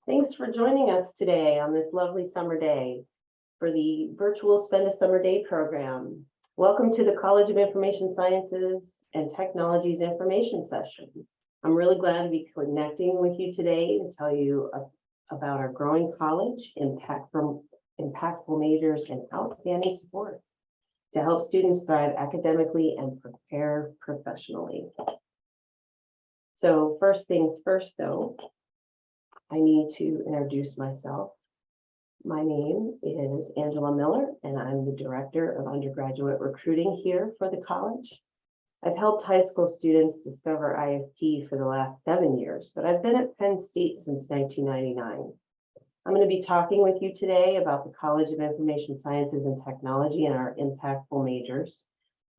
Thanks for joining us today on this lovely summer day for the virtual Spend a Summer Day program. Welcome to the College of Information Sciences and Technology's information session. I'm really glad to be connecting with you today to tell you about our growing college, impactful majors, and outstanding support to help students thrive academically and prepare professionally. So first things first, though, I need to introduce myself. My name is Angela Miller, and I'm the Director of Undergraduate Recruiting here for the college. I've helped high school students discover IST for the last 7 years, but I've been at Penn State since 1999. I'm going to be talking with you today about the College of Information Sciences and Technology and our impactful majors.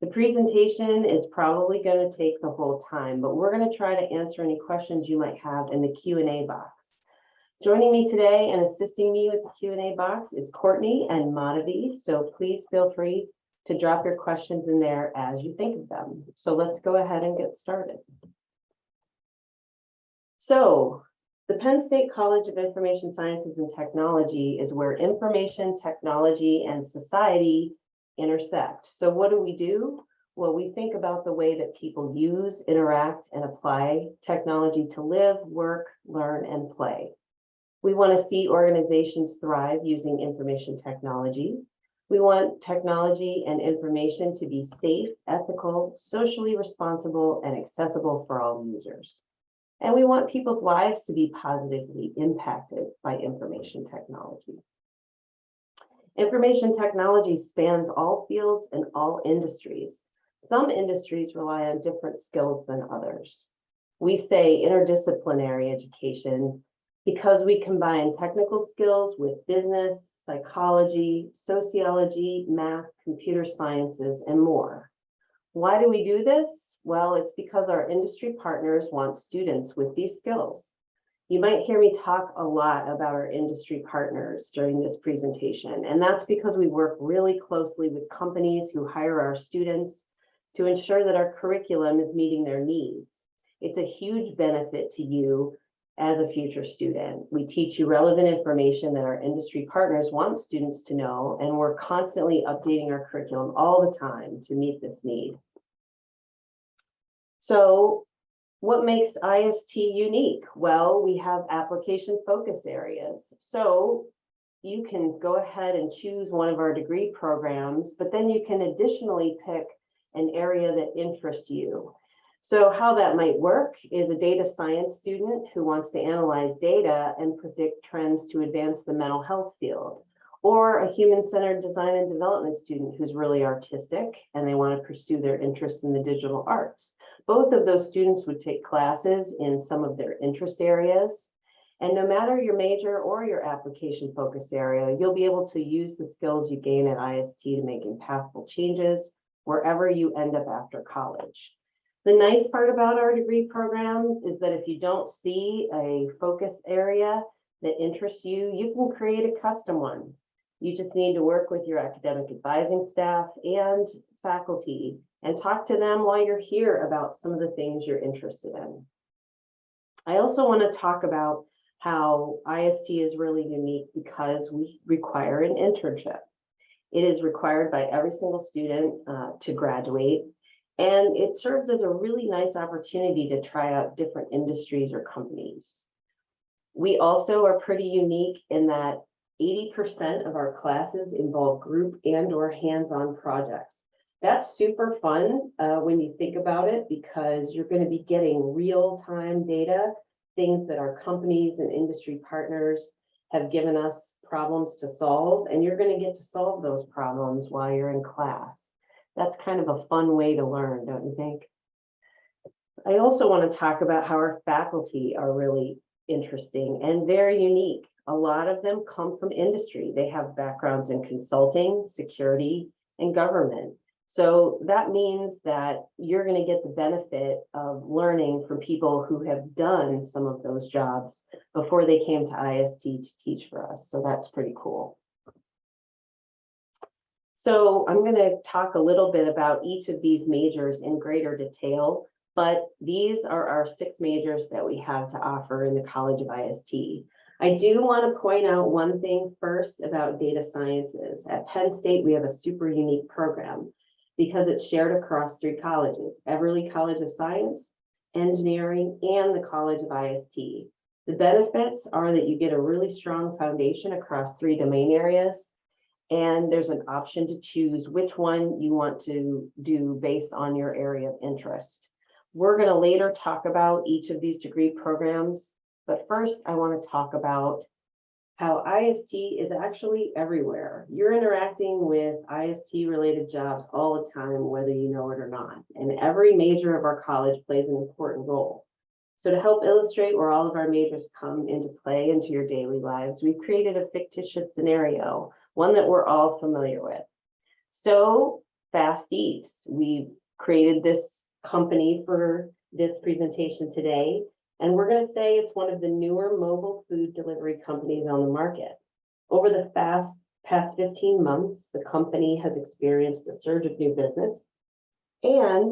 The presentation is probably going to take the whole time, but we're going to try to answer any questions you might have in the Q&A box. Joining me today and assisting me with the Q&A box is Courtney and Madhavi, so please feel free to drop your questions in there as you think of them. So let's go ahead and get started. So the Penn State College of Information Sciences and Technology is where information, technology, and society intersect. So what do? Well, we think about the way that people use, interact, and apply technology to live, work, learn, and play. We want to see organizations thrive using information technology. We want technology and information to be safe, ethical, socially responsible, and accessible for all users. And we want people's lives to be positively impacted by information technology. Information technology spans all fields and all industries. Some industries rely on different skills than others. We say interdisciplinary education because we combine technical skills with business, psychology, sociology, math, computer sciences, and more. Why do we do this? Well, it's because our industry partners want students with these skills. You might hear me talk a lot about our industry partners during this presentation, and that's because we work really closely with companies who hire our students to ensure that our curriculum is meeting their needs. It's a huge benefit to you as a future student. We teach you relevant information that our industry partners want students to know, and we're constantly updating our curriculum all the time to meet this need. So what makes IST unique? Well, we have application focus areas. So you can go ahead and choose one of our degree programs, but then you can additionally pick an area that interests you. So how that might work is a data science student who wants to analyze data and predict trends to advance the mental health field, or a human-centered design and development student who's really artistic and they want to pursue their interests in the digital arts. Both of those students would take classes in some of their interest areas. And no matter your major or your application focus area, you'll be able to use the skills you gain at IST to make impactful changes wherever you end up after college. The nice part about our degree programs is that if you don't see a focus area that interests you, you can create a custom one. You just need to work with your academic advising staff and faculty and talk to them while you're here about some of the things you're interested in. I also want to talk about how IST is really unique because we require an internship. It is required by every single student to graduate. And it serves as a really nice opportunity to try out different industries or companies. We also are pretty unique in that 80% of our classes involve group and/or hands-on projects. That's super fun when you think about it, because you're going to be getting real-time data, things that our companies and industry partners have given us problems to solve, and you're going to get to solve those problems while you're in class. That's kind of a fun way to learn, don't you think? I also want to talk about how our faculty are really interesting and very unique. A lot of them come from industry. They have backgrounds in consulting, security, and government. So that means that you're going to get the benefit of learning from people who have done some of those jobs before they came to IST to teach for us. So that's pretty cool. So I'm going to talk a little bit about each of these majors in greater detail, but these are our 6 majors that we have to offer in the College of IST. I do want to point out one thing first about data sciences. At Penn State, we have a super unique program because it's shared across 3 colleges, Everly College of Science, Engineering, and the College of IST. The benefits are that you get a really strong foundation across 3 domain areas, and there's an option to choose which one you want to do based on your area of interest. We're going to later talk about each of these degree programs, but first I want to talk about how IST is actually everywhere. You're interacting with IST related jobs all the time, whether you know it or not. And every major of our college plays an important role. So to help illustrate where all of our majors come into play into your daily lives, we've created a fictitious scenario, one that we're all familiar with. So Fast Eats, we created this company for this presentation today. And we're going to say it's one of the newer mobile food delivery companies on the market. Over the past 15 months, the company has experienced a surge of new business, and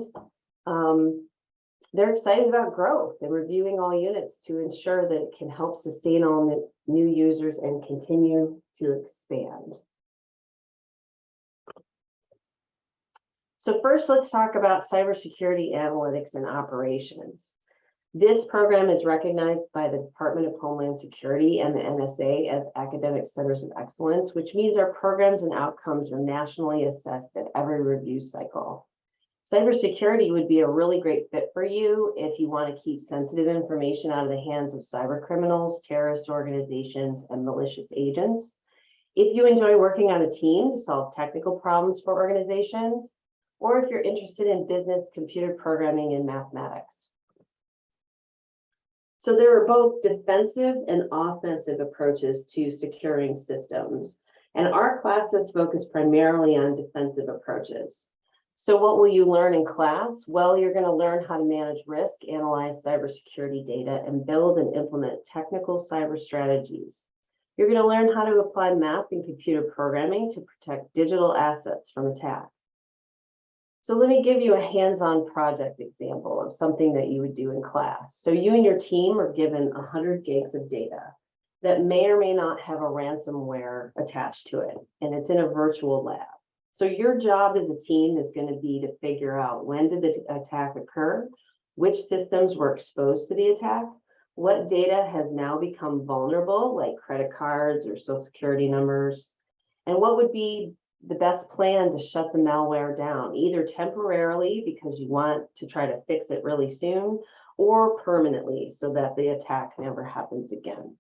they're excited about growth and reviewing all units to ensure that it can help sustain all the new users and continue to expand. So first, let's talk about cybersecurity analytics and operations. This program is recognized by the Department of Homeland Security and the NSA as academic centers of excellence, which means our programs and outcomes are nationally assessed at every review cycle. Cybersecurity would be a really great fit for you if you want to keep sensitive information out of the hands of cyber criminals, terrorist organizations, and malicious agents. If you enjoy working on a team to solve technical problems for organizations, or if you're interested in business, computer programming, and mathematics. So there are both defensive and offensive approaches to securing systems, and our classes focus primarily on defensive approaches. So what will you learn in class? Well, you're going to learn how to manage risk, analyze cybersecurity data, and build and implement technical cyber strategies. You're going to learn how to apply math and computer programming to protect digital assets from attack. So let me give you a hands-on project example of something that you would do in class. So you and your team are given 100 gigs of data that may or may not have a ransomware attached to it, and it's in a virtual lab. So your job as a team is going to be to figure out when did the attack occur, which systems were exposed to the attack, what data has now become vulnerable, like credit cards or social security numbers, and what would be the best plan to shut the malware down, either temporarily because you want to try to fix it really soon, or permanently so that the attack never happens again.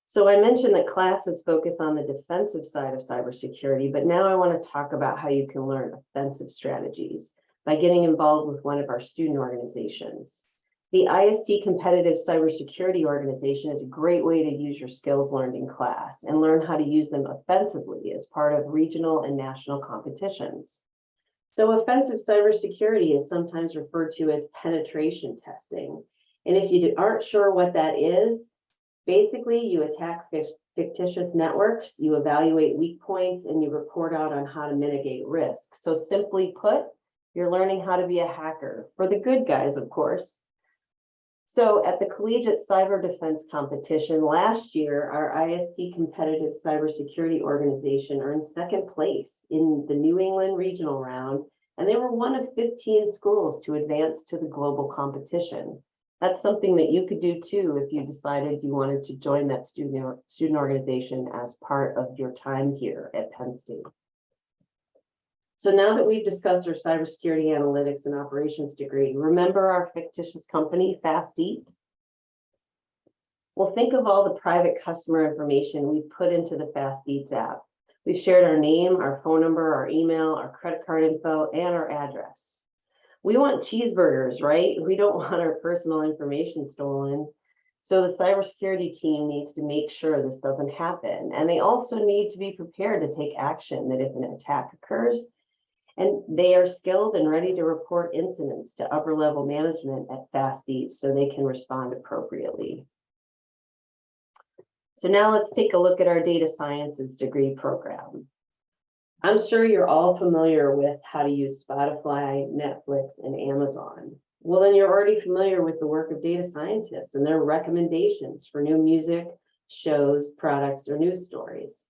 So I mentioned that classes focus on the defensive side of cybersecurity, but now I want to talk about how you can learn offensive strategies by getting involved with one of our student organizations. The IST Competitive Cybersecurity Organization is a great way to use your skills learned in class and learn how to use them offensively as part of regional and national competitions. So offensive cybersecurity is sometimes referred to as penetration testing. And if you aren't sure what that is, basically you attack fictitious networks, you evaluate weak points, and you report out on how to mitigate risk. So simply put, you're learning how to be a hacker, for the good guys, of course. So at the Collegiate Cyber Defense Competition last year, our IST Competitive Cybersecurity Organization earned 2nd place in the New England Regional Round, and they were one of 15 schools to advance to the global competition. That's something that you could do too if you decided you wanted to join that student organization as part of your time here at Penn State. So now that we've discussed our cybersecurity analytics and operations degree, remember our fictitious company, Fast Eats? Well, think of all the private customer information we've put into the Fast Eats app. We've shared our name, our phone number, our email, our credit card info, and our address. We want cheeseburgers, right? We don't want our personal information stolen. So the cybersecurity team needs to make sure this doesn't happen. And they also need to be prepared to take action that if an attack occurs, and they are skilled and ready to report incidents to upper level management at Fast Eats so they can respond appropriately. So now let's take a look at our data sciences degree program. I'm sure you're all familiar with how to use Spotify, Netflix, and Amazon. Well, then you're already familiar with the work of data scientists and their recommendations for new music, shows, products, or news stories.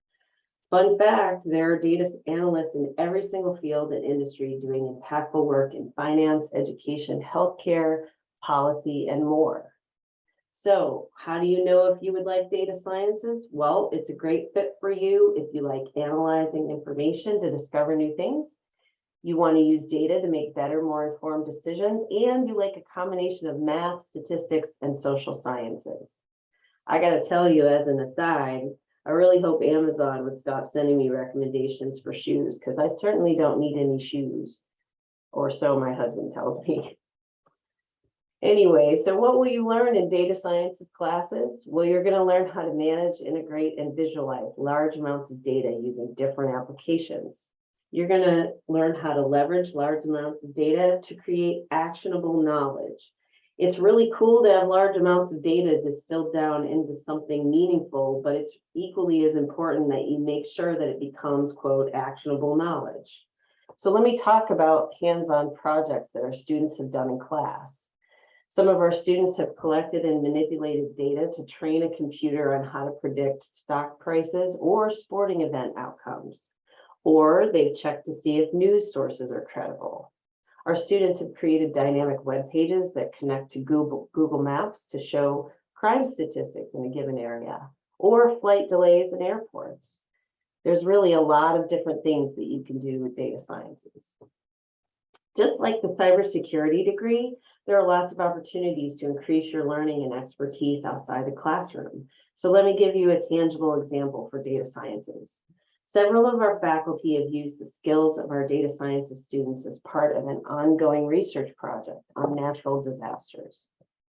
Fun fact, there are data analysts in every single field and industry doing impactful work in finance, education, healthcare, policy, and more. So how do you know if you would like data sciences? Well, it's a great fit for you if you like analyzing information to discover new things. You want to use data to make better, more informed decisions, and you like a combination of math, statistics, and social sciences. I got to tell you, as an aside, I really hope Amazon would stop sending me recommendations for shoes, because I certainly don't need any shoes, or so my husband tells me. Anyway, so what will you learn in data sciences classes? Well, you're going to learn how to manage, integrate, and visualize large amounts of data using different applications. You're going to learn how to leverage large amounts of data to create actionable knowledge. It's really cool to have large amounts of data distilled down into something meaningful, but it's equally as important that you make sure that it becomes, quote, actionable knowledge. So let me talk about hands-on projects that our students have done in class. Some of our students have collected and manipulated data to train a computer on how to predict stock prices or sporting event outcomes, or they've checked to see if news sources are credible. Our students have created dynamic web pages that connect to Google Maps to show crime statistics in a given area, or flight delays in airports. There's really a lot of different things that you can do with data sciences. Just like the cybersecurity degree, there are lots of opportunities to increase your learning and expertise outside the classroom. So let me give you a tangible example for data sciences. Several of our faculty have used the skills of our data sciences students as part of an ongoing research project on natural disasters.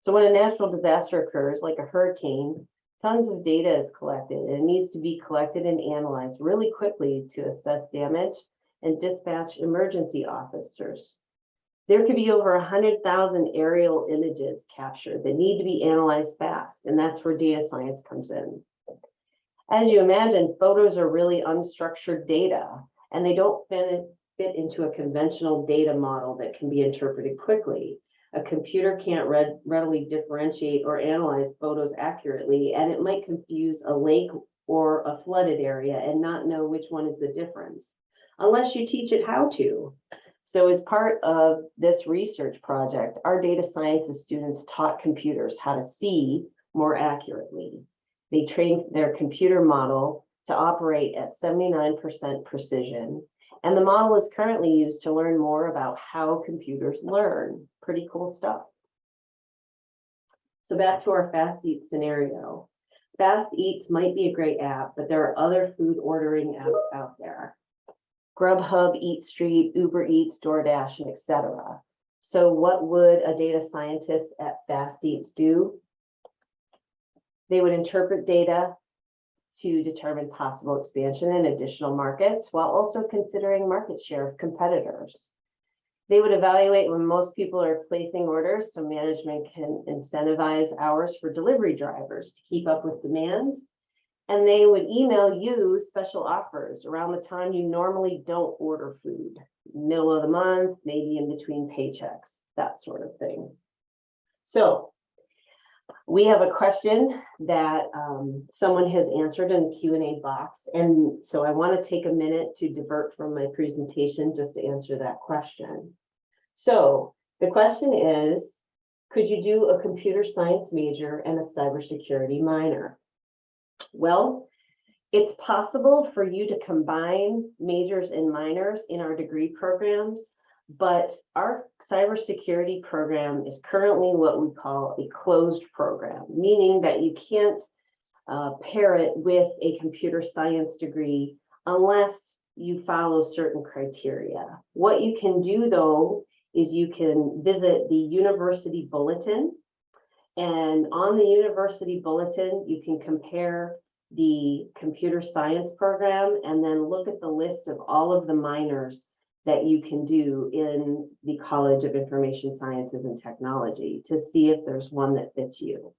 So when a natural disaster occurs, like a hurricane, tons of data is collected, and it needs to be collected and analyzed really quickly to assess damage and dispatch emergency officers. There could be over 100,000 aerial images captured that need to be analyzed fast, and that's where data science comes in. As you imagine, photos are really unstructured data, and they don't fit into a conventional data model that can be interpreted quickly. A computer can't readily differentiate or analyze photos accurately, and it might confuse a lake or a flooded area and not know which one is the difference, unless you teach it how to. So as part of this research project, our data sciences students taught computers how to see more accurately. They trained their computer model to operate at 79% precision, and the model is currently used to learn more about how computers learn. Pretty cool stuff. So back to our Fast Eats scenario. Fast Eats might be a great app, but there are other food ordering apps out there. Grubhub, Eat Street, Uber Eats, DoorDash, and etc. So what would a data scientist at Fast Eats do? They would interpret data to determine possible expansion in additional markets while also considering market share of competitors. They would evaluate when most people are placing orders so management can incentivize hours for delivery drivers to keep up with demand. And they would email you special offers around the time you normally don't order food, middle of the month, maybe in between paychecks, that sort of thing. So we have a question that someone has answered in the Q&A box. And so I want to take a minute to divert from my presentation just to answer that question. So the question is, could you do a computer science major and a cybersecurity minor? Well, it's possible for you to combine majors and minors in our degree programs, but our cybersecurity program is currently what we call a closed program, meaning that you can't pair it with a computer science degree unless you follow certain criteria. What you can do, though, is you can visit the university bulletin, and on the university bulletin, you can compare the computer science program and then look at the list of all of the minors that you can do in the College of Information Sciences and Technology to see if there's one that fits you.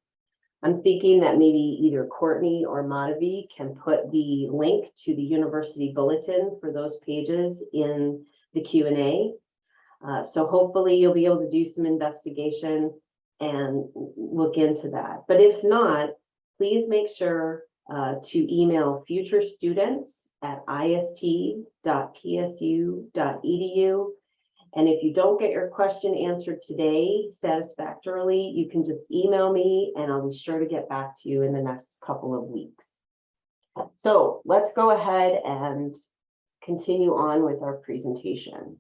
I'm thinking that maybe either Courtney or Madhavi can put the link to the university bulletin for those pages in the Q&A. So hopefully you'll be able to do some investigation and look into that. But if not, please make sure to email future students at ist.psu.edu. And if you don't get your question answered today satisfactorily, you can just email me and I'll be sure to get back to you in the next couple of weeks. So let's go ahead and continue on with our presentation.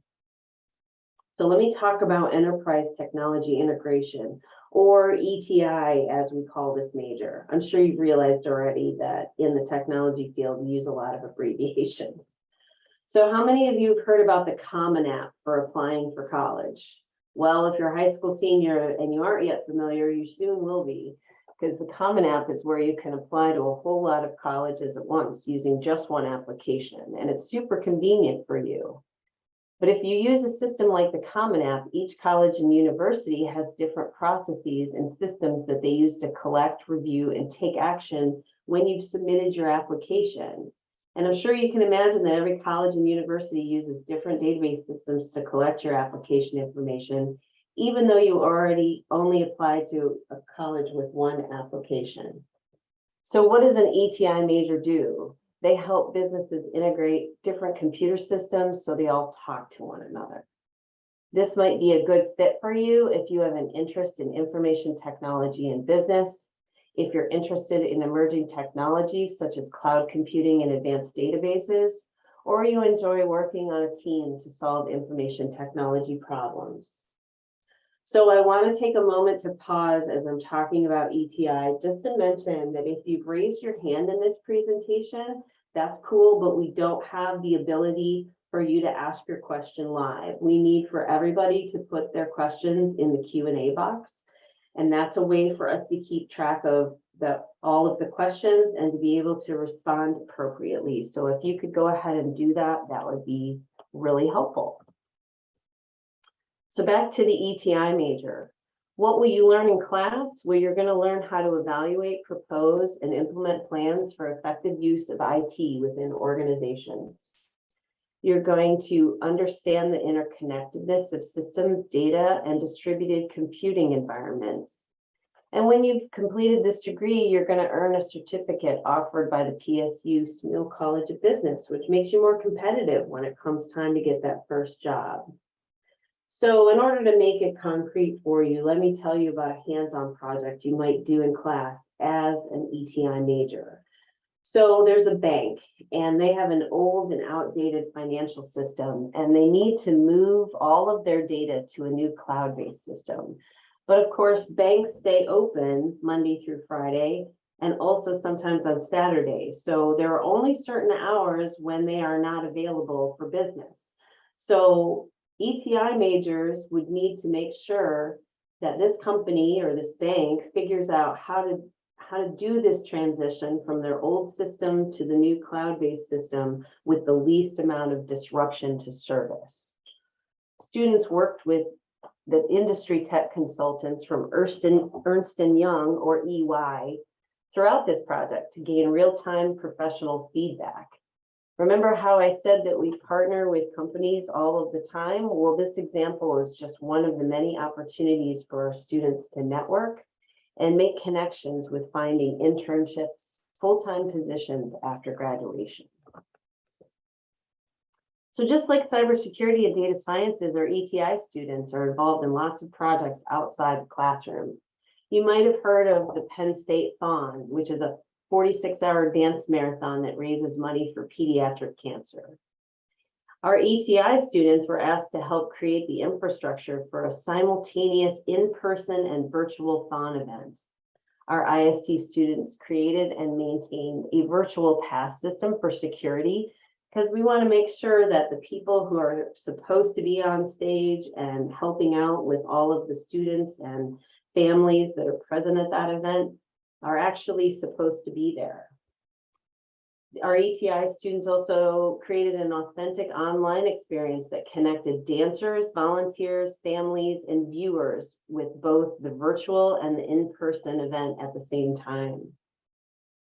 So let me talk about enterprise technology integration, or ETI as we call this major. I'm sure you've realized already that in the technology field, we use a lot of abbreviations. So how many of you have heard about the Common App for applying for college? Well, if you're a high school senior and you aren't yet familiar, you soon will be, because the Common App is where you can apply to a whole lot of colleges at once using just one application, and it's super convenient for you. But if you use a system like the Common App, each college and university has different processes and systems that they use to collect, review, and take action when you've submitted your application. And I'm sure you can imagine that every college and university uses different database systems to collect your application information, even though you already only applied to a college with one application. So what does an ETI major do? They help businesses integrate different computer systems so they all talk to one another. This might be a good fit for you if you have an interest in information technology and business, if you're interested in emerging technologies such as cloud computing and advanced databases, or you enjoy working on a team to solve information technology problems. So I want to take a moment to pause as I'm talking about ETI, just to mention that if you've raised your hand in this presentation, that's cool, but we don't have the ability for you to ask your question live. We need for everybody to put their questions in the Q&A box. And that's a way for us to keep track of all of the questions and to be able to respond appropriately. So if you could go ahead and do that, that would be really helpful. So back to the ETI major. What will you learn in class? Well, you're going to learn how to evaluate, propose, and implement plans for effective use of IT within organizations. You're going to understand the interconnectedness of systems, data, and distributed computing environments. And when you've completed this degree, you're going to earn a certificate offered by the PSU Smeal College of Business, which makes you more competitive when it comes time to get that first job. So in order to make it concrete for you, let me tell you about a hands-on project you might do in class as an ETI major. So there's a bank and they have an old and outdated financial system, and they need to move all of their data to a new cloud-based system. But of course, banks stay open Monday through Friday and also sometimes on Saturdays. So there are only certain hours when they are not available for business. So ETI majors would need to make sure that this company or this bank figures out how to do this transition from their old system to the new cloud-based system with the least amount of disruption to service. Students worked with the industry tech consultants from Ernst & Young, or EY, throughout this project to gain real-time professional feedback. Remember how I said that we partner with companies all of the time? Well, this example is just one of the many opportunities for our students to network and make connections with finding internships, full-time positions after graduation. So just like cybersecurity and data sciences, our ETI students are involved in lots of projects outside the classroom. You might have heard of the Penn State Thon, which is a 46-hour dance marathon that raises money for pediatric cancer. Our ETI students were asked to help create the infrastructure for a simultaneous in-person and virtual Thon event. Our IST students created and maintained a virtual pass system for security, because we want to make sure that the people who are supposed to be on stage and helping out with all of the students and families that are present at that event are actually supposed to be there. Our ETI students also created an authentic online experience that connected dancers, volunteers, families, and viewers with both the virtual and the in-person event at the same time.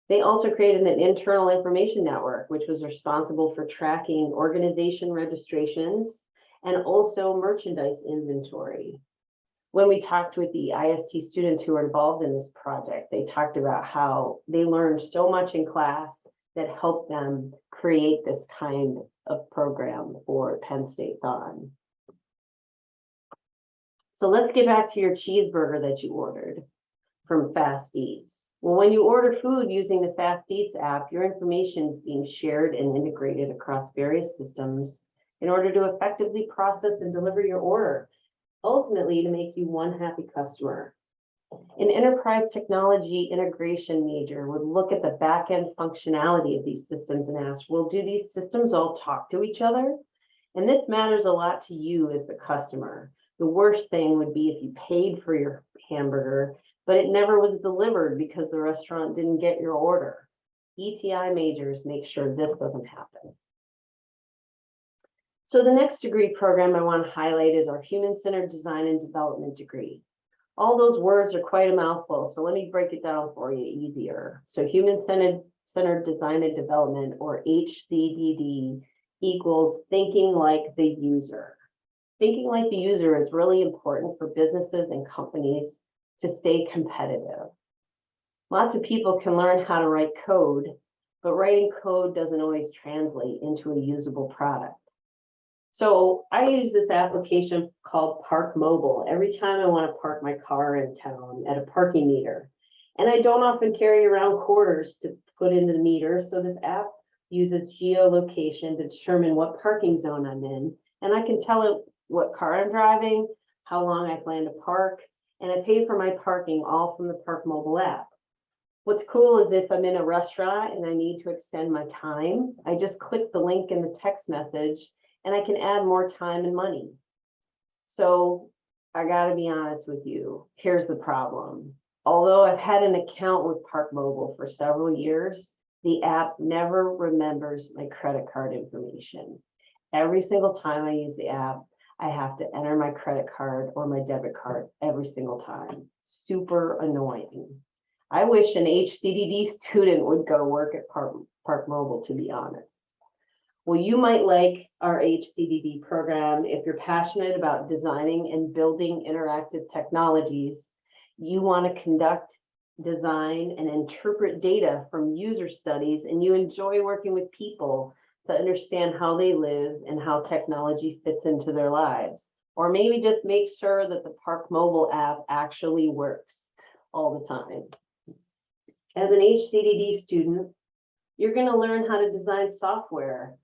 They also created an internal information network, which was responsible for tracking organization registrations and also merchandise inventory. When we talked with the IST students who are involved in this project, they talked about how they learned so much in class that helped them create this kind of program for Penn State Thon. So let's get back to your cheeseburger that you ordered from Fast Eats. Well, when you order food using the Fast Eats app, your information is being shared and integrated across various systems in order to effectively process and deliver your order, ultimately to make you one happy customer. An enterprise technology integration major would look at the back-end functionality of these systems and ask, well, do these systems all talk to each other? And this matters a lot to you as the customer. The worst thing would be if you paid for your hamburger, but it never was delivered because the restaurant didn't get your order. ETI majors make sure this doesn't happen. So the next degree program I want to highlight is our Human-Centered Design and Development degree. All those words are quite a mouthful, so let me break it down for you easier. So Human-Centered Design and Development, or HCDD, equals thinking like the user. Thinking like the user is really important for businesses and companies to stay competitive. Lots of people can learn how to write code, but writing code doesn't always translate into a usable product. So I use this application called Park Mobile every time I want to park my car in town at a parking meter. And I don't often carry around quarters to put into the meter, so this app uses geolocation to determine what parking zone I'm in, and I can tell it what car I'm driving, how long I plan to park, and I pay for my parking all from the Park Mobile app. What's cool is if I'm in a restaurant and I need to extend my time, I just click the link in the text message and I can add more time and money. So I gotta be honest with you, here's the problem. Although I've had an account with Park Mobile for several years, the app never remembers my credit card information. Every single time I use the app, I have to enter my credit card or my debit card every single time. Super annoying. I wish an HCDD student would go work at Park Mobile, to be honest. Well, you might like our HCDD program if you're passionate about designing and building interactive technologies. You want to conduct, design, and interpret data from user studies, and you enjoy working with people to understand how they live and how technology fits into their lives. Or maybe just make sure that the Park Mobile app actually works all the time. As an HCDD student, you're going to learn how to design software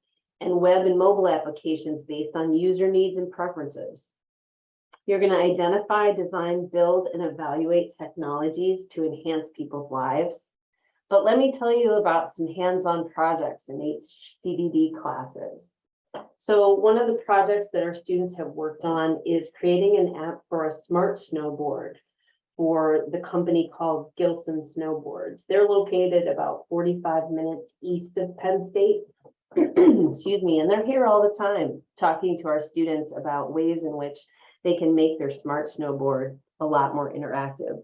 and web and mobile applications based on user needs and preferences. You're going to identify, design, build, and evaluate technologies to enhance people's lives. But let me tell you about some hands-on projects in HCDD classes. So one of the projects that our students have worked on is creating an app for a smart snowboard for the company called Gilson Snowboards. They're located about 45 minutes east of Penn State. Excuse me, and they're here all the time talking to our students about ways in which they can make their smart snowboard a lot more interactive.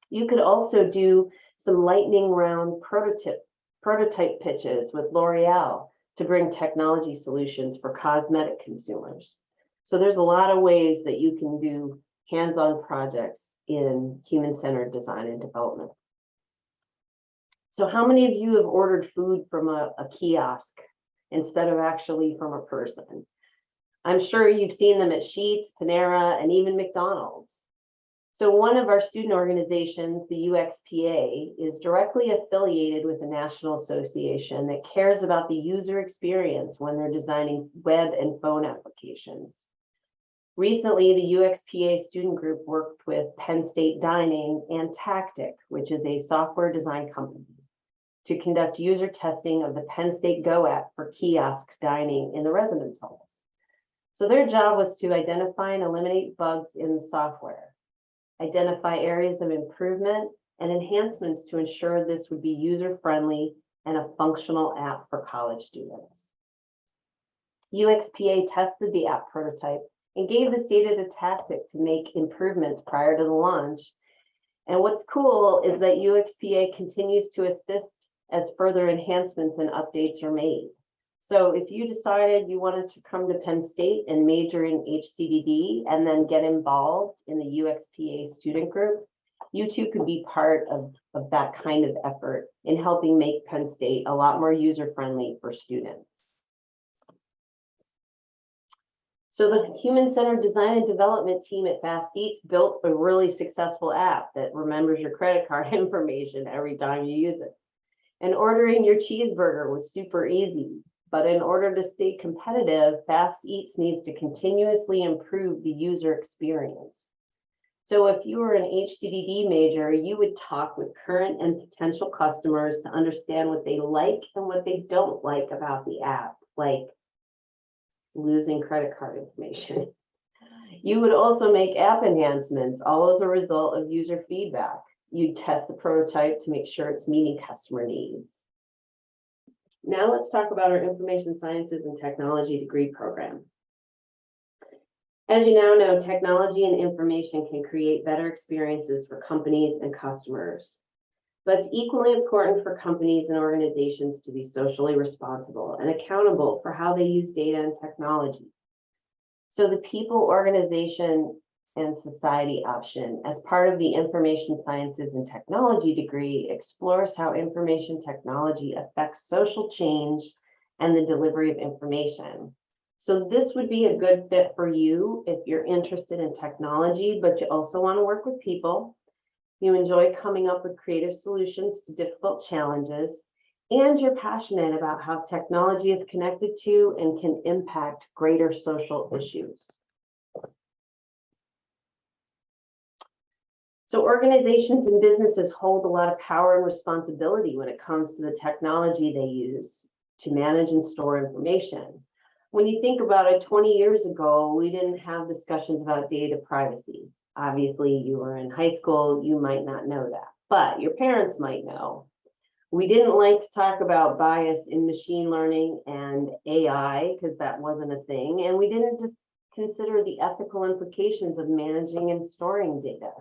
You could also do some lightning round prototype pitches with L'Oreal to bring technology solutions for cosmetic consumers. So there's a lot of ways that you can do hands-on projects in human-centered design and development. So how many of you have ordered food from a kiosk instead of actually from a person? I'm sure you've seen them at Sheetz, Panera, and even McDonald's. So one of our student organizations, the UXPA, is directly affiliated with a national association that cares about the user experience when they're designing web and phone applications. Recently, the UXPA student group worked with Penn State Dining and Tactic, which is a software design company, to conduct user testing of the Penn State Go app for kiosk dining in the residence halls. So their job was to identify and eliminate bugs in the software, identify areas of improvement and enhancements to ensure this would be user-friendly and a functional app for college students. UXPA tested the app prototype and gave this data to Tactic to make improvements prior to the launch. And what's cool is that UXPA continues to assist as further enhancements and updates are made. So if you decided you wanted to come to Penn State and major in HCDD and then get involved in the UXPA student group, you too could be part of that kind of effort in helping make Penn State a lot more user-friendly for students. So the human-centered design and development team at Fast Eats built a really successful app that remembers your credit card information every time you use it. And ordering your cheeseburger was super easy. But in order to stay competitive, Fast Eats needs to continuously improve the user experience. So if you were an HCDD major, you would talk with current and potential customers to understand what they like and what they don't like about the app, like losing credit card information. You would also make app enhancements, all as a result of user feedback. You'd test the prototype to make sure it's meeting customer needs. Now let's talk about our Information Sciences and Technology degree program. As you now know, technology and information can create better experiences for companies and customers. But it's equally important for companies and organizations to be socially responsible and accountable for how they use data and technology. So the people, organization, and society option, as part of the Information Sciences and Technology degree, explores how information technology affects social change and the delivery of information. So this would be a good fit for you if you're interested in technology, but you also want to work with people. You enjoy coming up with creative solutions to difficult challenges, and you're passionate about how technology is connected to and can impact greater social issues. So organizations and businesses hold a lot of power and responsibility when it comes to the technology they use to manage and store information. When you think about it, 20 years ago, we didn't have discussions about data privacy. Obviously, you were in high school, you might not know that, but your parents might know. We didn't like to talk about bias in machine learning and AI because that wasn't a thing, and we didn't just consider the ethical implications of managing and storing data.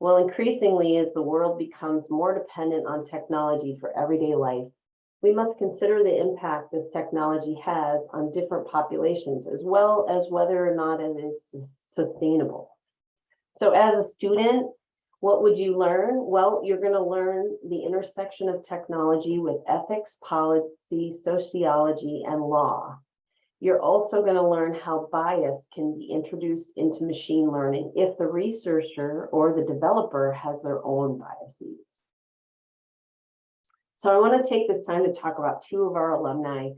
Well, increasingly, as the world becomes more dependent on technology for everyday life, we must consider the impact this technology has on different populations, as well as whether or not it is sustainable. So as a student, what would you learn? Well, you're going to learn the intersection of technology with ethics, policy, sociology, and law. You're also going to learn how bias can be introduced into machine learning if the researcher or the developer has their own biases. So I want to take this time to talk about two of our alumni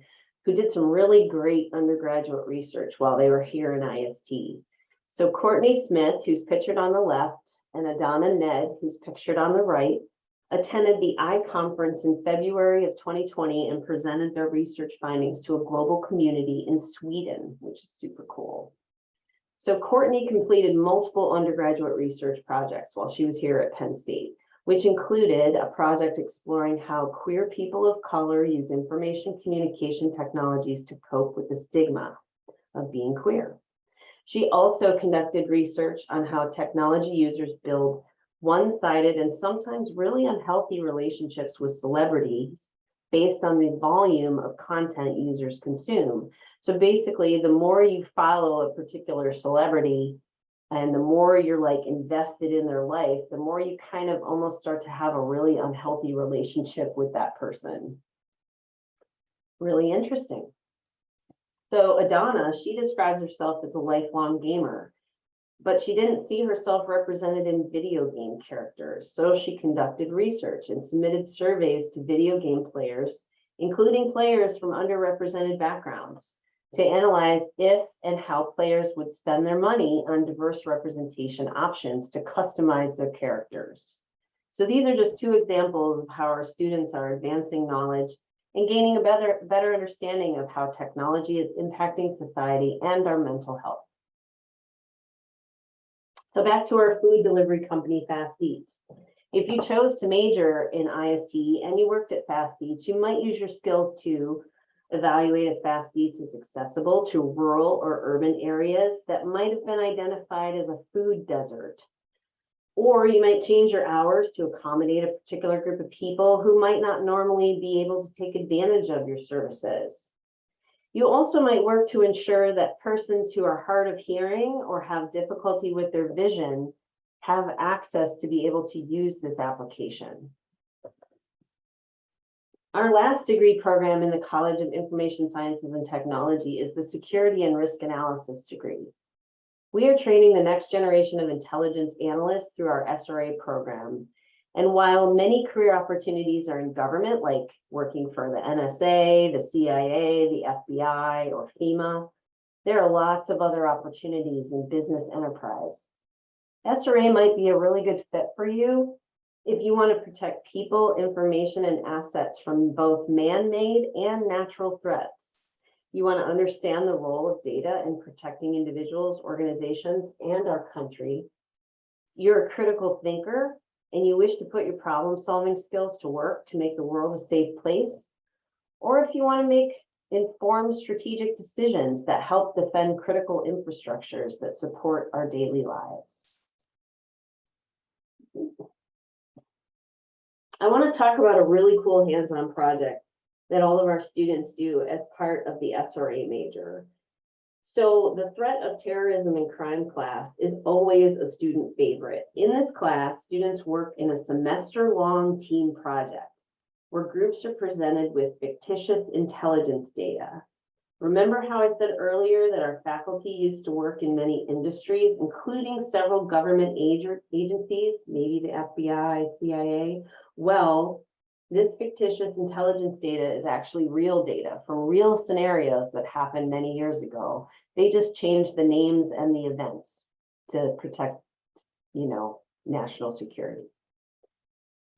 who did some really great undergraduate research while they were here in IST. So Courtney Smith, who's pictured on the left, and Adana Ned, who's pictured on the right, attended the I-Conference in February of 2020 and presented their research findings to a global community in Sweden, which is super cool. So Courtney completed multiple undergraduate research projects while she was here at Penn State, which included a project exploring how queer people of color use information communication technologies to cope with the stigma of being queer. She also conducted research on how technology users build one-sided and sometimes really unhealthy relationships with celebrities based on the volume of content users consume. So basically, the more you follow a particular celebrity and the more you're like invested in their life, the more you kind of almost start to have a really unhealthy relationship with that person. Really interesting. So Adana, she describes herself as a lifelong gamer, but she didn't see herself represented in video game characters. So she conducted research and submitted surveys to video game players, including players from underrepresented backgrounds, to analyze if and how players would spend their money on diverse representation options to customize their characters. So these are just two examples of how our students are advancing knowledge and gaining a better understanding of how technology is impacting society and our mental health. So back to our food delivery company, Fast Eats. If you chose to major in IST and you worked at Fast Eats, you might use your skills to evaluate if Fast Eats is accessible to rural or urban areas that might have been identified as a food desert. Or you might change your hours to accommodate a particular group of people who might not normally be able to take advantage of your services. You also might work to ensure that persons who are hard of hearing or have difficulty with their vision have access to be able to use this application. Our last degree program in the College of Information Sciences and Technology is the Security and Risk Analysis degree. We are training the next generation of intelligence analysts through our SRA program. And while many career opportunities are in government, like working for the NSA, the CIA, the FBI, or FEMA, there are lots of other opportunities in business enterprise. SRA might be a really good fit for you if you want to protect people, information, and assets from both man-made and natural threats. You want to understand the role of data in protecting individuals, organizations, and our country. You're a critical thinker, and you wish to put your problem-solving skills to work to make the world a safe place. Or if you want to make informed strategic decisions that help defend critical infrastructures that support our daily lives. I want to talk about a really cool hands-on project that all of our students do as part of the SRA major. So the threat of terrorism and crime class is always a student favorite. In this class, students work in a semester-long team project where groups are presented with fictitious intelligence data. Remember how I said earlier that our faculty used to work in many industries, including several government agencies, maybe the FBI, CIA? Well, this fictitious intelligence data is actually real data from real scenarios that happened many years ago. They just changed the names and the events to protect, national security.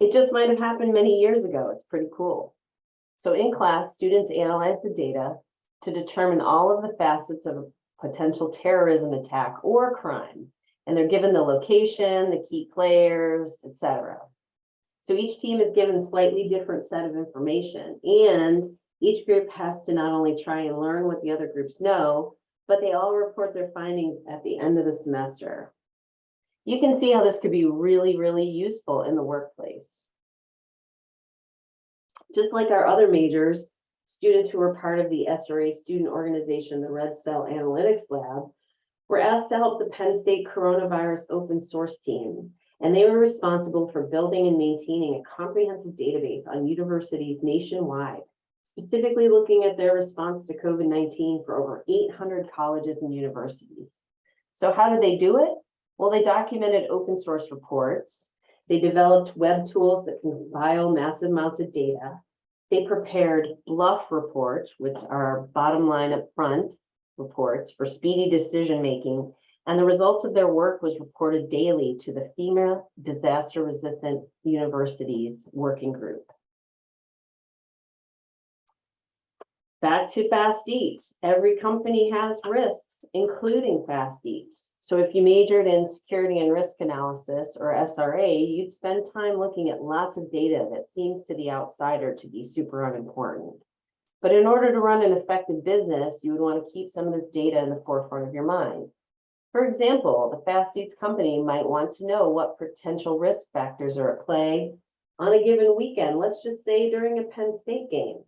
It just might have happened many years ago. It's pretty cool. So in class, students analyze the data to determine all of the facets of a potential terrorism attack or crime. And they're given the location, the key players, etc. So each team is given a slightly different set of information, and each group has to not only try and learn what the other groups know, but they all report their findings at the end of the semester. You can see how this could be really, really useful in the workplace. Just like our other majors, students who were part of the SRA student organization, the Red Cell Analytics Lab, were asked to help the Penn State coronavirus open source team. And they were responsible for building and maintaining a comprehensive database on universities nationwide, specifically looking at their response to COVID-19 for over 800 colleges and universities. So how did they do it? Well, they documented open source reports. They developed web tools that can compile massive amounts of data. They prepared bluff reports, which are bottom line up front reports for speedy decision-making. And the results of their work was reported daily to the FEMA Disaster Resistant Universities Working Group. Back to Fast Eats. Every company has risks, including Fast Eats. So if you majored in security and risk analysis, or SRA, you'd spend time looking at lots of data that seems to the outsider to be super unimportant. But in order to run an effective business, you would want to keep some of this data in the forefront of your mind. For example, the Fast Eats company might want to know what potential risk factors are at play on a given weekend, let's just say during a Penn State game.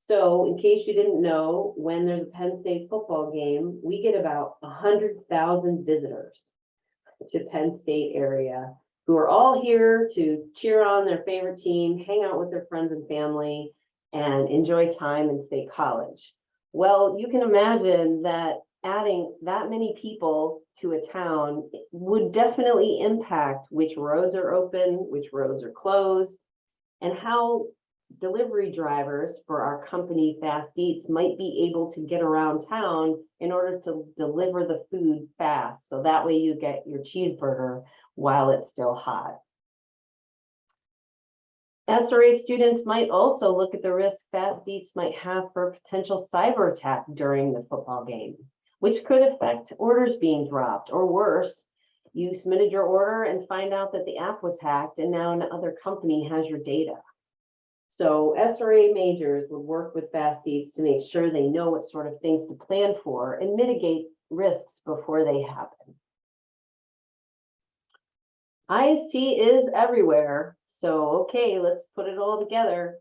So in case you didn't know, when there's a Penn State football game, we get about 100,000 visitors to Penn State area who are all here to cheer on their favorite team, hang out with their friends and family, and enjoy time in State College. Well, you can imagine that adding that many people to a town would definitely impact which roads are open, which roads are closed, and how delivery drivers for our company Fast Eats might be able to get around town in order to deliver the food fast. So that way you get your cheeseburger while it's still hot. SRA students might also look at the risk Fast Eats might have for a potential cyber attack during the football game, which could affect orders being dropped, or worse, you submitted your order and find out that the app was hacked and now another company has your data. So SRA majors would work with Fast Eats to make sure they know what sort of things to plan for and mitigate risks before they happen. IST is everywhere. So, okay, let's put it all together.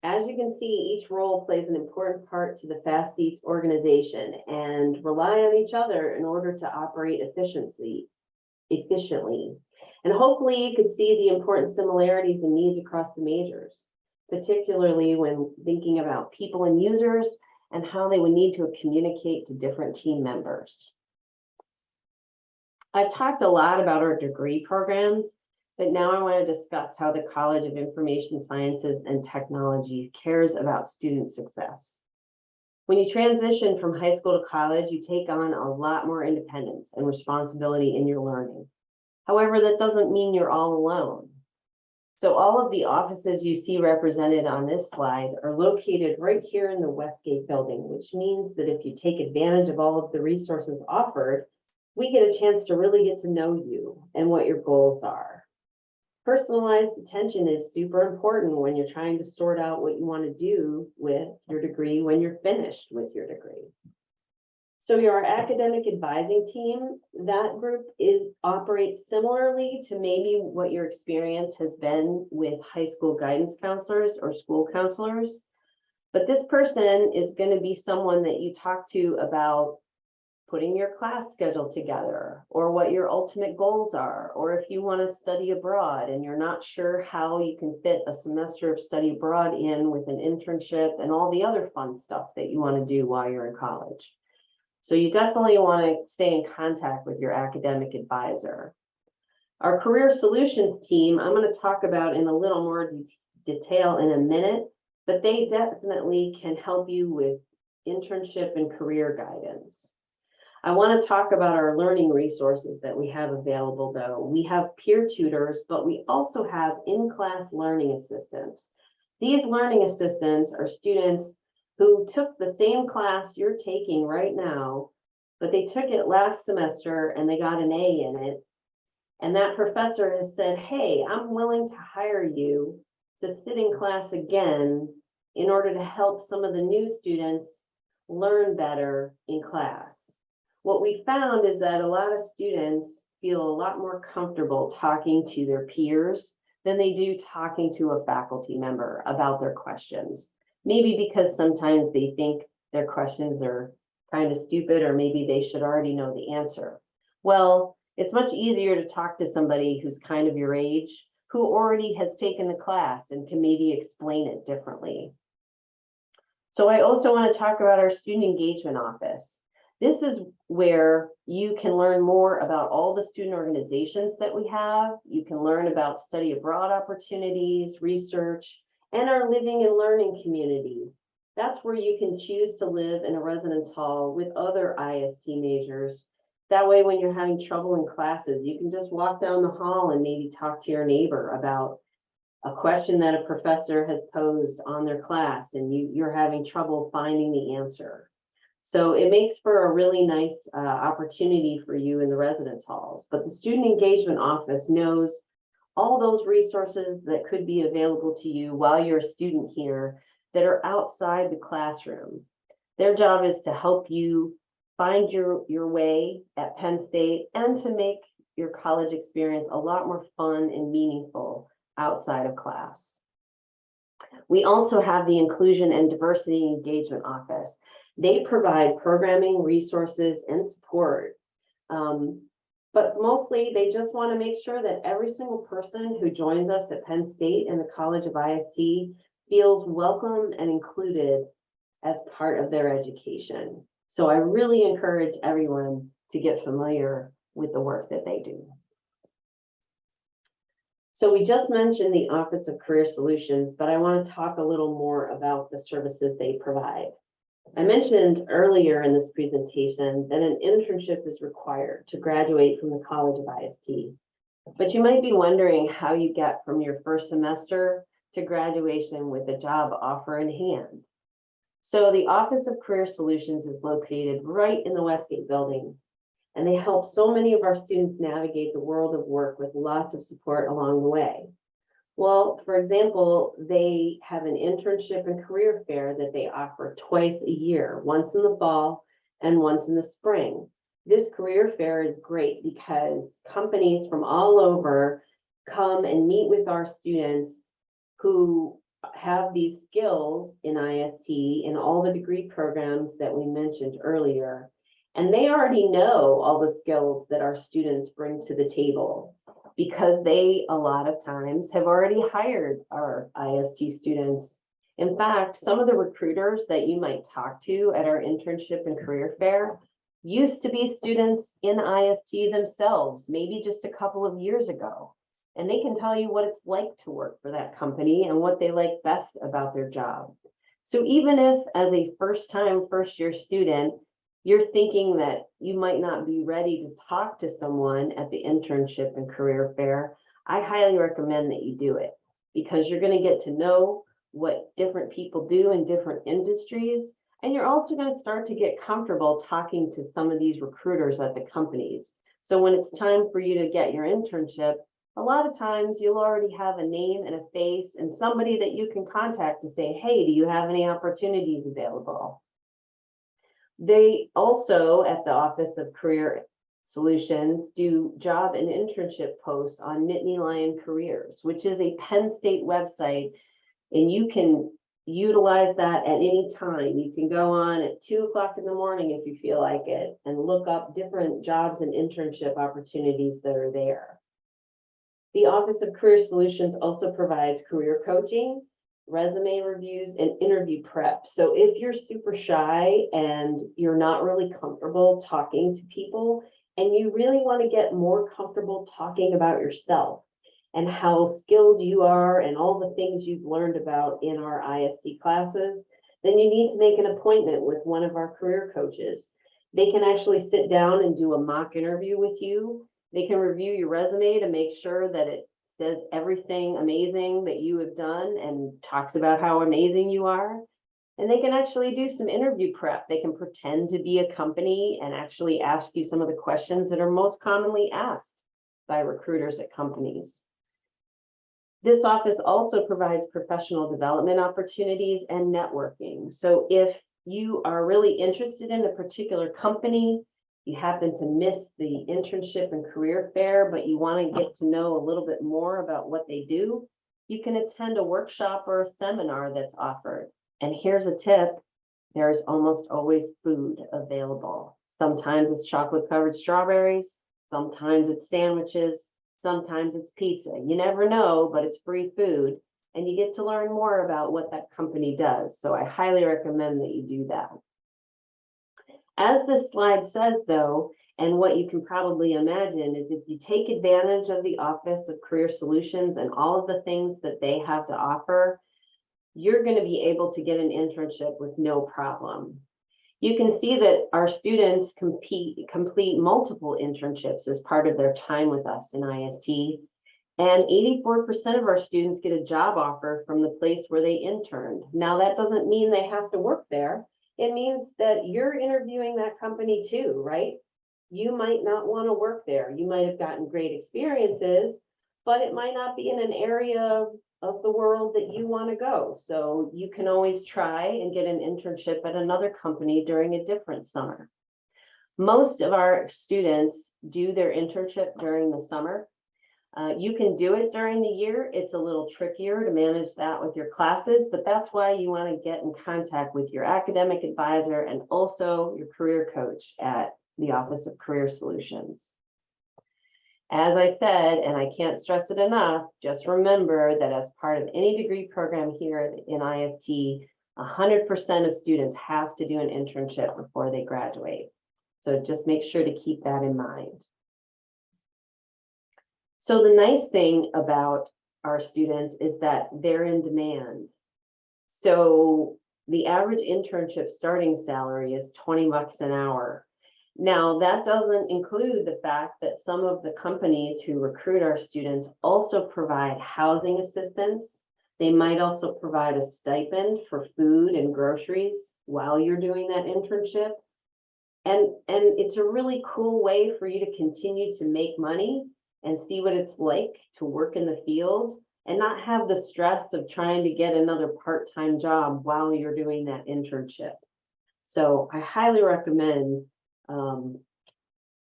As you can see, each role plays an important part to the FAST organization and rely on each other in order to operate efficiently. And hopefully you could see the important similarities and needs across the majors, particularly when thinking about people and users and how they would need to communicate to different team members. I've talked a lot about our degree programs, but now I want to discuss how the College of Information Sciences and Technology cares about student success. When you transition from high school to college, you take on a lot more independence and responsibility in your learning. However, that doesn't mean you're all alone. So all of the offices you see represented on this slide are located right here in the Westgate building, which means that if you take advantage of all of the resources offered, we get a chance to really get to know you and what your goals are. Personalized attention is super important when you're trying to sort out what you want to do with your degree when you're finished with your degree. So your academic advising team, that group operates similarly to maybe what your experience has been with high school guidance counselors or school counselors. But this person is going to be someone that you talk to about putting your class schedule together, or what your ultimate goals are, or if you want to study abroad and you're not sure how you can fit a semester of study abroad in with an internship and all the other fun stuff that you want to do while you're in college. So you definitely want to stay in contact with your academic advisor. Our career solutions team, I'm going to talk about in a little more detail in a minute, but they definitely can help you with internship and career guidance. I want to talk about our learning resources that we have available, though. We have peer tutors, but we also have in-class learning assistants. These learning assistants are students who took the same class you're taking right now, but they took it last semester and they got an A in it. And that professor has said, hey, I'm willing to hire you to sit in class again in order to help some of the new students learn better in class. What we found is that a lot of students feel a lot more comfortable talking to their peers than they do talking to a faculty member about their questions. Maybe because sometimes they think their questions are kind of stupid, or maybe they should already know the answer. Well, it's much easier to talk to somebody who's kind of your age, who already has taken the class and can maybe explain it differently. So I also want to talk about our student engagement office. This is where you can learn more about all the student organizations that we have. You can learn about study abroad opportunities, research, and our living and learning community. That's where you can choose to live in a residence hall with other IST majors. That way, when you're having trouble in classes, you can just walk down the hall and maybe talk to your neighbor about a question that a professor has posed on their class, and you're having trouble finding the answer. So it makes for a really nice opportunity for you in the residence halls. But the student engagement office knows all those resources that could be available to you while you're a student here that are outside the classroom. Their job is to help you find your way at Penn State and to make your college experience a lot more fun and meaningful outside of class. We also have the Inclusion and Diversity Engagement Office. They provide programming, resources, and support. But mostly they just want to make sure that every single person who joins us at Penn State and the College of IST feels welcome and included as part of their education. So I really encourage everyone to get familiar with the work that they do. So we just mentioned the Office of Career Solutions, but I want to talk a little more about the services they provide. I mentioned earlier in this presentation that an internship is required to graduate from the College of IST, but you might be wondering how you get from your first semester to graduation with a job offer in hand. So the Office of Career Solutions is located right in the Westgate building, and they help so many of our students navigate the world of work with lots of support along the way. Well, for example, they have an internship and career fair that they offer twice a year, once in the fall and once in the spring. This career fair is great because companies from all over come and meet with our students who have these skills in IST in all the degree programs that we mentioned earlier. And they already know all the skills that our students bring to the table because they, a lot of times, have already hired our IST students. In fact, some of the recruiters that you might talk to at our internship and career fair used to be students in IST themselves, maybe just a couple of years ago. And they can tell you what it's like to work for that company and what they like best about their job. So even if as a first year student, you're thinking that you might not be ready to talk to someone at the internship and career fair, I highly recommend that you do it because you're going to get to know what different people do in different industries. And you're also going to start to get comfortable talking to some of these recruiters at the companies. So when it's time for you to get your internship, a lot of times you'll already have a name and a face and somebody that you can contact to say, hey, do you have any opportunities available? They also, at the Office of Career Solutions, do job and internship posts on Nittany Lion Careers, which is a Penn State website, and you can utilize that at any time. You can go on at 2 o'clock in the morning if you feel like it and look up different jobs and internship opportunities that are there. The Office of Career Solutions also provides career coaching, resume reviews, and interview prep. So if you're super shy and you're not really comfortable talking to people, and you really want to get more comfortable talking about yourself and how skilled you are and all the things you've learned about in our IST classes, then you need to make an appointment with one of our career coaches. They can actually sit down and do a mock interview with you. They can review your resume to make sure that it says everything amazing that you have done and talks about how amazing you are. And they can actually do some interview prep. They can pretend to be a company and actually ask you some of the questions that are most commonly asked by recruiters at companies. This office also provides professional development opportunities and networking. So if you are really interested in a particular company, you happen to miss the internship and career fair, but you want to get to know a little bit more about what they do, you can attend a workshop or a seminar that's offered. And here's a tip, there's almost always food available. Sometimes it's chocolate covered strawberries, sometimes it's sandwiches, sometimes it's pizza. You never know, but it's free food and you get to learn more about what that company does. So I highly recommend that you do that. As this slide says, though, and what you can probably imagine is if you take advantage of the Office of Career Solutions and all of the things that they have to offer, you're going to be able to get an internship with no problem. You can see that our students complete multiple internships as part of their time with us in IST, and 84% of our students get a job offer from the place where they interned. Now, that doesn't mean they have to work there. It means that you're interviewing that company too, right? You might not want to work there. You might have gotten great experiences, but it might not be in an area of the world that you want to go. So you can always try and get an internship at another company during a different summer. Most of our students do their internship during the summer. You can do it during the year. It's a little trickier to manage that with your classes, but that's why you want to get in contact with your academic advisor and also your career coach at the Office of Career Solutions. As I said, and I can't stress it enough, just remember that as part of any degree program here in IST, 100% of students have to do an internship before they graduate. So just make sure to keep that in mind. So the nice thing about our students is that they're in demand. So the average internship starting salary is 20 bucks an hour. Now, that doesn't include the fact that some of the companies who recruit our students also provide housing assistance. They might also provide a stipend for food and groceries while you're doing that internship. And it's a really cool way for you to continue to make money and see what it's like to work in the field and not have the stress of trying to get another part-time job while you're doing that internship. So I highly recommend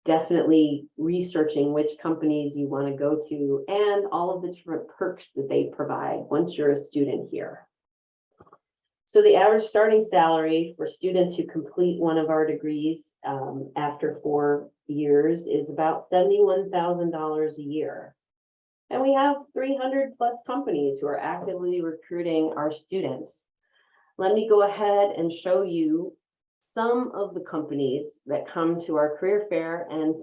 definitely researching which companies you want to go to and all of the different perks that they provide once you're a student here. So the average starting salary for students who complete one of our degrees after 4 years is about $71,000 a year. And we have 300 plus companies who are actively recruiting our students. Let me go ahead and show you some of the companies that come to our career fair and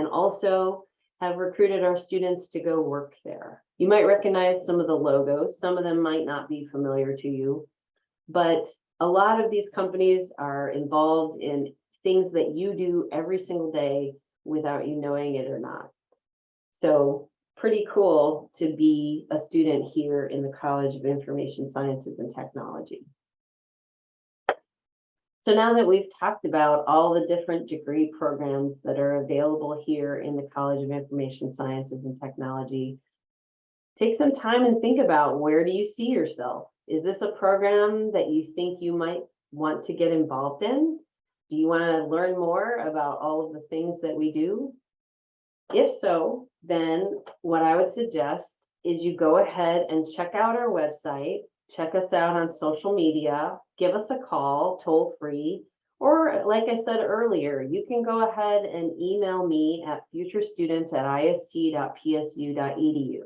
also have recruited our students to go work there. You might recognize some of the logos. Some of them might not be familiar to you, but a lot of these companies are involved in things that you do every single day without you knowing it or not. So pretty cool to be a student here in the College of Information Sciences and Technology. So now that we've talked about all the different degree programs that are available here in the College of Information Sciences and Technology, take some time and think about, where do you see yourself? Is this a program that you think you might want to get involved in? Do you want to learn more about all of the things that we do? If so, then what I would suggest is you go ahead and check out our website, check us out on social media, give us a call toll free, or like I said earlier, you can go ahead and email me at futurestudents@ist.psu.edu.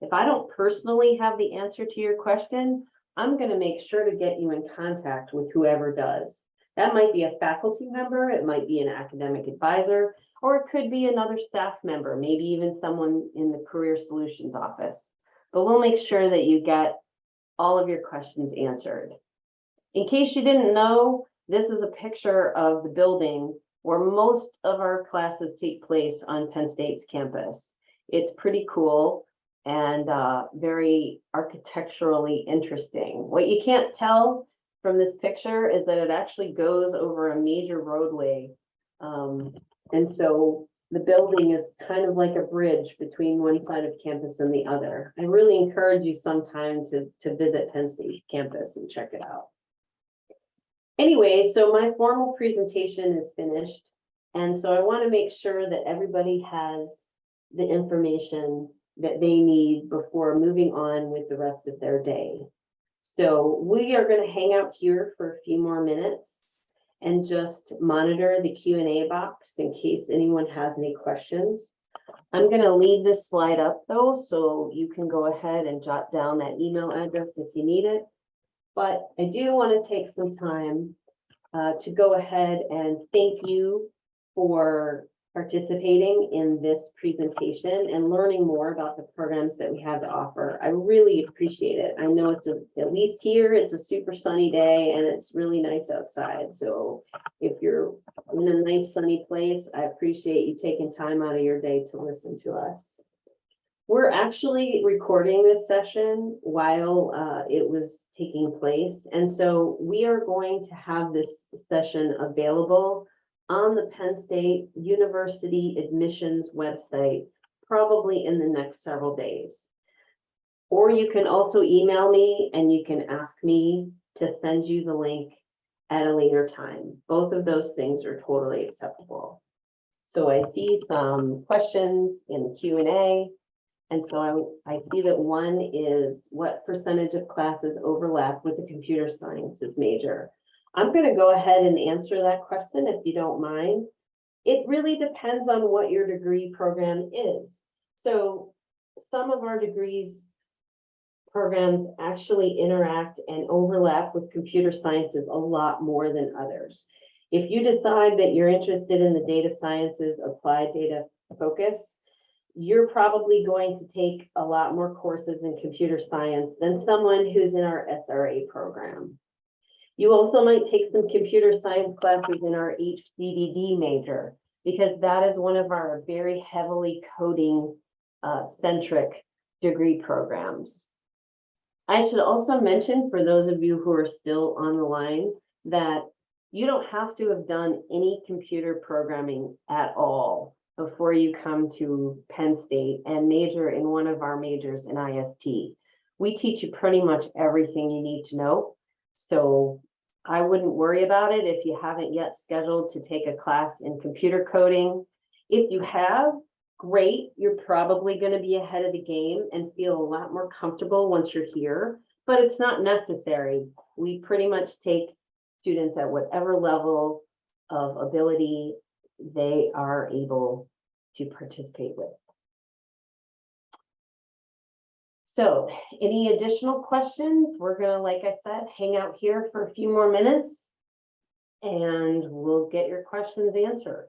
If I don't personally have the answer to your question, I'm going to make sure to get you in contact with whoever does. That might be a faculty member, it might be an academic advisor, or it could be another staff member, maybe even someone in the Career Solutions office. But we'll make sure that you get all of your questions answered. In case you didn't know, this is a picture of the building where most of our classes take place on Penn State's campus. It's pretty cool and very architecturally interesting. What you can't tell from this picture is that it actually goes over a major roadway. And so the building is kind of like a bridge between one side of campus and the other. I really encourage you sometime to visit Penn State campus and check it out. Anyway, so my formal presentation is finished. And so I want to make sure that everybody has the information that they need before moving on with the rest of their day. So we are going to hang out here for a few more minutes and just monitor the Q&A box in case anyone has any questions. I'm going to leave this slide up though, so you can go ahead and jot down that email address if you need it. But I do want to take some time to go ahead and thank you for participating in this presentation and learning more about the programs that we have to offer. I really appreciate it. I know it's at least here, it's a super sunny day and it's really nice outside. So if you're in a nice sunny place, I appreciate you taking time out of your day to listen to us. We're actually recording this session while it was taking place. And so we are going to have this session available on the Penn State University admissions website, probably in the next several days. Or you can also email me and you can ask me to send you the link at a later time. Both of those things are totally acceptable. So I see some questions in the Q&A. And so I see that one is, what percentage of classes overlap with the computer sciences major? I'm going to go ahead and answer that question if you don't mind. It really depends on what your degree program is. So some of our degrees programs actually interact and overlap with computer sciences a lot more than others. If you decide that you're interested in the data sciences applied data focus, you're probably going to take a lot more courses in computer science than someone who's in our SRA program. You also might take some computer science classes in our HCDD major, because that is one of our very heavily coding centric degree programs. I should also mention, for those of you who are still on the line, that you don't have to have done any computer programming at all before you come to Penn State and major in one of our majors in IST. We teach you pretty much everything you need to know. So I wouldn't worry about it if you haven't yet scheduled to take a class in computer coding. If you have, great, you're probably going to be ahead of the game and feel a lot more comfortable once you're here, but it's not necessary. We pretty much take students at whatever level of ability they are able to participate with. So any additional questions? We're gonna, like I said, hang out here for a few more minutes and we'll get your questions answered.